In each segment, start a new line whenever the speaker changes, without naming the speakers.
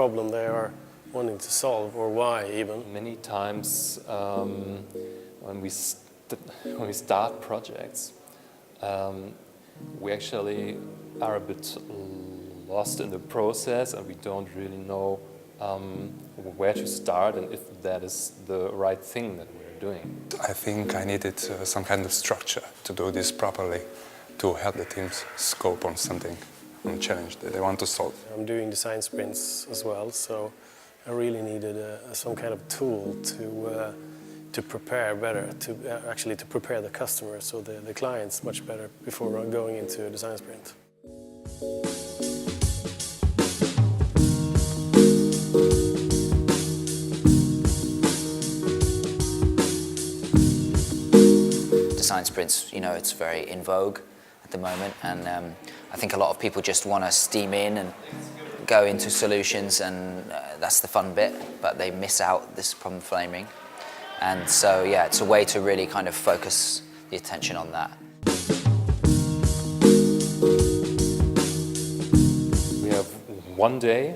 problem they are wanting to solve, or why even.
Many times when we start projects, we actually are a bit lost in the process, and we don't really know where to start and if that is the right thing that we're doing.
I think I needed some kind of structure to do this properly, to help the teams scope on something, on a challenge that they want to solve.
I'm doing design sprints as well, so I really needed some kind of tool to prepare better, to prepare the customer, so the clients much better before going into a design sprint.
Design sprints, you know, it's very in vogue at the moment, and I think a lot of people just want to steam in and go into solutions, and that's the fun bit, but they miss out this problem framing. And so, yeah, it's a way to really kind of focus the attention on that.
We have one day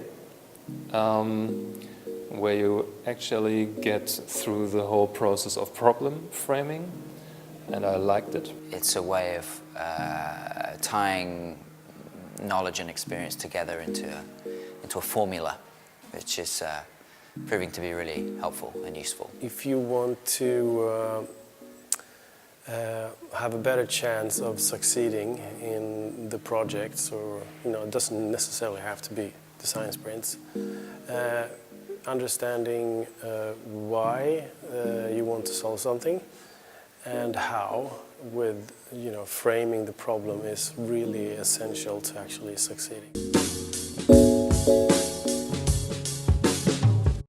where you actually get through the whole process of problem framing, and I liked it.
It's a way of tying knowledge and experience together into a formula, which is proving to be really helpful and useful.
If you want to have a better chance of succeeding in the projects, or it doesn't necessarily have to be design sprints, understanding why you want to solve something and how, with framing the problem, is really essential to actually succeeding.